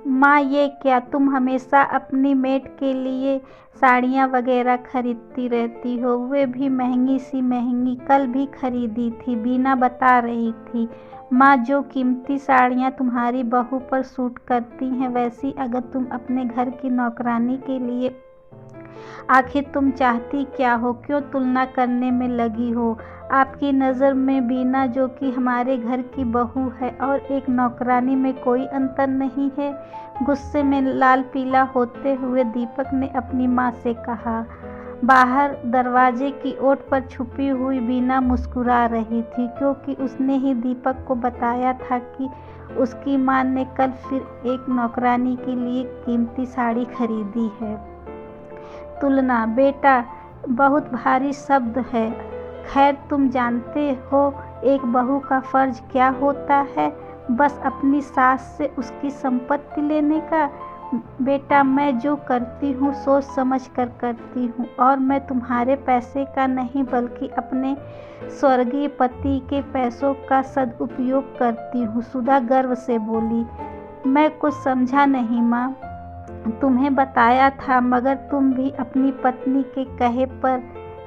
माँ ये क्या, तुम हमेशा अपनी मेड के लिए साड़ियाँ वगैरह खरीदती रहती हो, वे भी महंगी सी महंगी। कल भी खरीदी थी, बीना बता रही थी। माँ, जो कीमती साड़ियाँ तुम्हारी बहू पर सूट करती हैं, वैसी अगर तुम अपने घर की नौकरानी के लिए, आखिर तुम चाहती क्या हो? क्यों तुलना करने में लगी हो? आपकी नज़र में बीना, जो कि हमारे घर की बहू है, और एक नौकरानी में कोई अंतर नहीं है? गुस्से में लाल पीला होते हुए दीपक ने अपनी माँ से कहा। बाहर दरवाजे की ओट पर छुपी हुई बीना मुस्कुरा रही थी, क्योंकि उसने ही दीपक को बताया था कि उसकी माँ ने कल फिर एक नौकरानी के लिए कीमती साड़ी खरीदी है। तुलना बेटा बहुत भारी शब्द है। खैर, तुम जानते हो एक बहू का फर्ज क्या होता है? बस अपनी सास से उसकी संपत्ति लेने का। बेटा, मैं जो करती हूँ सोच समझ कर करती हूँ, और मैं तुम्हारे पैसे का नहीं बल्कि अपने स्वर्गीय पति के पैसों का सदुपयोग करती हूँ। सुधा गर्व से बोली। मैं कुछ समझा नहीं माँ। तुम्हें बताया था, मगर तुम भी अपनी पत्नी के कहे पर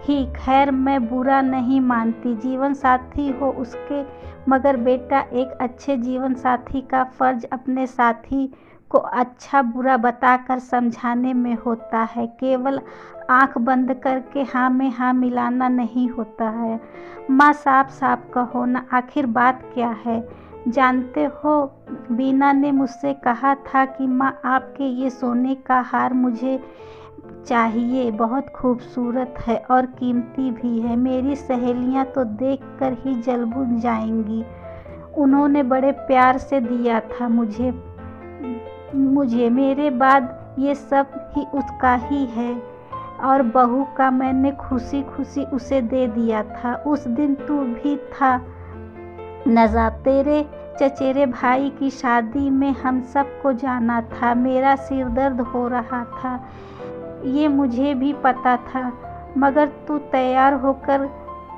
ही। खैर, मैं बुरा नहीं मानती, जीवन साथी हो उसके, मगर बेटा एक अच्छे जीवन साथी का फर्ज अपने साथी को अच्छा बुरा बताकर समझाने में होता है, केवल आंख बंद करके हाँ में हाँ मिलाना नहीं होता है। माँ, साफ साफ कहो ना, आखिर बात क्या है? जानते हो, बीना ने मुझसे कहा था कि माँ आपके ये सोने का हार मुझे चाहिए, बहुत खूबसूरत है और कीमती भी है। मेरी सहेलियाँ तो देखकर ही जल बुझ जाएंगी। उन्होंने बड़े प्यार से दिया था मुझे मेरे बाद ये सब ही उसका ही है, और बहू का मैंने खुशी खुशी उसे दे दिया था। उस दिन तू भी था नज़ा, तेरे चचेरे भाई की शादी में हम सबको जाना था। मेरा सिर दर्द हो रहा था, ये मुझे भी पता था, मगर तू तैयार होकर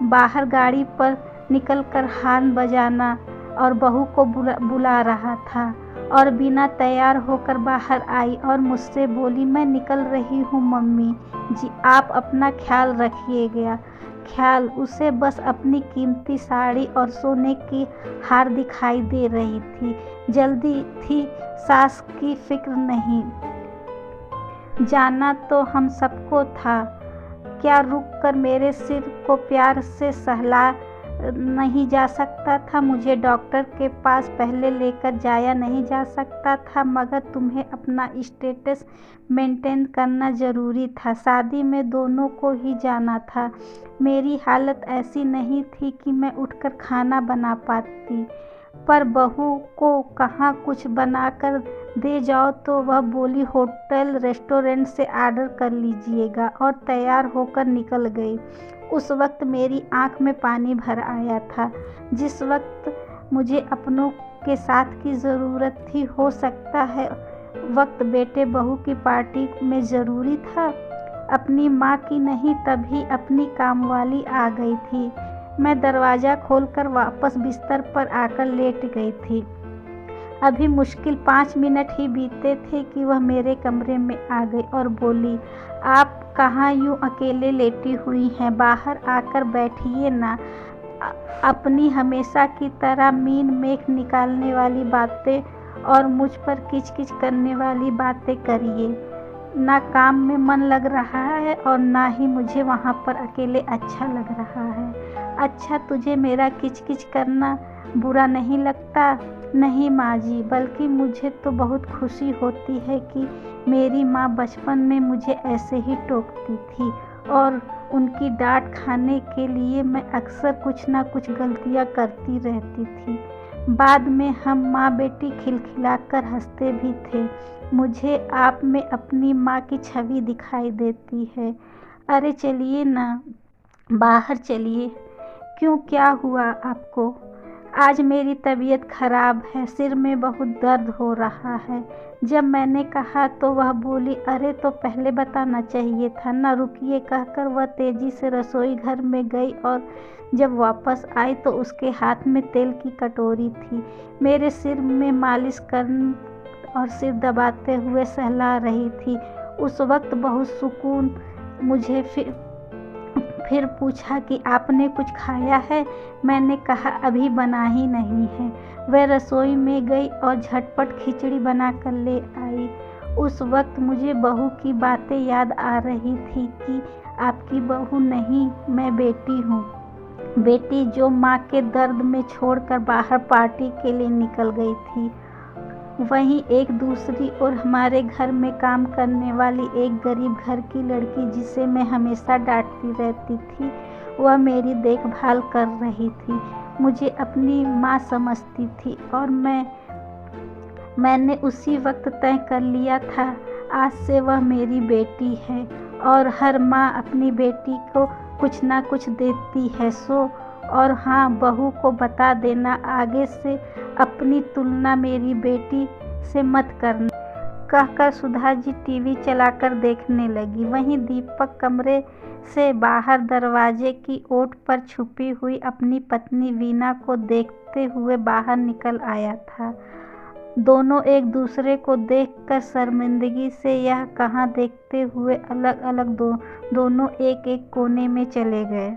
बाहर गाड़ी पर निकलकर हॉर्न बजाना और बहू को बुला रहा था। और बिना तैयार होकर बाहर आई और मुझसे बोली, मैं निकल रही हूँ मम्मी जी, आप अपना ख्याल रखिएगा। ख्याल? उसे बस अपनी कीमती साड़ी और सोने की हार दिखाई दे रही थी। जल्दी थी, सास की फिक्र नहीं। जाना तो हम सबको था। क्या रुक कर मेरे सिर को प्यार से सहला नहीं जा सकता था? मुझे डॉक्टर के पास पहले लेकर जाया नहीं जा सकता था? मगर तुम्हें अपना स्टेटस मेंटेन करना ज़रूरी था। शादी में दोनों को ही जाना था। मेरी हालत ऐसी नहीं थी कि मैं उठकर खाना बना पाती, पर बहू को कहाँ कुछ बनाकर दे जाओ तो वह बोली, होटल रेस्टोरेंट से ऑर्डर कर लीजिएगा, और तैयार होकर निकल गई। उस वक्त मेरी आंख में पानी भर आया था। जिस वक्त मुझे अपनों के साथ की ज़रूरत थी, हो सकता है वक्त बेटे बहू की पार्टी में ज़रूरी था। अपनी माँ की नहीं, तभी अपनी कामवाली आ गई थी। मैं दरवाज़ा खोलकर वापस बिस्तर पर आकर लेट गई थी। अभी मुश्किल 5 मिनट ही बीते थे कि वह मेरे कमरे में आ गई और बोली, आप कहाँ यूँ अकेले लेटी हुई हैं? बाहर आकर बैठिए ना। अपनी हमेशा की तरह मीन मेख निकालने वाली बातें और मुझ पर किचकिच करने वाली बातें करिए। ना काम में मन लग रहा है और ना ही मुझे वहाँ पर अकेले अच्छा लग रहा है। अच्छा, तुझे मेरा किचकिच करना बुरा नहीं लगता? नहीं माँ जी, बल्कि मुझे तो बहुत खुशी होती है कि मेरी माँ बचपन में मुझे ऐसे ही टोकती थी, और उनकी डांट खाने के लिए मैं अक्सर कुछ ना कुछ गलतियाँ करती रहती थी। बाद में हम माँ बेटी खिलखिलाकर हंसते भी थे। मुझे आप में अपनी माँ की छवि दिखाई देती है। अरे चलिए ना, बाहर चलिए। क्यों, क्या हुआ आपको? आज मेरी तबीयत खराब है, सिर में बहुत दर्द हो रहा है। जब मैंने कहा तो वह बोली, अरे तो पहले बताना चाहिए था ना। रुकिए कहकर वह तेजी से रसोई घर में गई, और जब वापस आई तो उसके हाथ में तेल की कटोरी थी। मेरे सिर में मालिश और सिर दबाते हुए सहला रही थी। उस वक्त बहुत सुकून। मुझे फिर पूछा कि आपने कुछ खाया है? मैंने कहा अभी बना ही नहीं है। वह रसोई में गई और झटपट खिचड़ी बनाकर ले आई। उस वक्त मुझे बहू की बातें याद आ रही थी कि आपकी बहू नहीं, मैं बेटी हूँ। बेटी जो माँ के दर्द में छोड़कर बाहर पार्टी के लिए निकल गई थी। वहीं एक दूसरी ओर हमारे घर में काम करने वाली एक गरीब घर की लड़की, जिसे मैं हमेशा डांटती रहती थी, वह मेरी देखभाल कर रही थी। मुझे अपनी माँ समझती थी और मैंने उसी वक्त तय कर लिया था, आज से वह मेरी बेटी है और हर माँ अपनी बेटी को कुछ ना कुछ देती है। और हाँ, बहू को बता देना, आगे से अपनी तुलना मेरी बेटी से मत करना, कहकर सुधा जी टीवी चलाकर देखने लगी। वहीं दीपक कमरे से बाहर दरवाजे की ओट पर छुपी हुई अपनी पत्नी वीना को देखते हुए बाहर निकल आया था। दोनों एक दूसरे को देखकर शर्मिंदगी से यह कहाँ देखते हुए अलग अलग दोनों एक एक कोने में चले गए।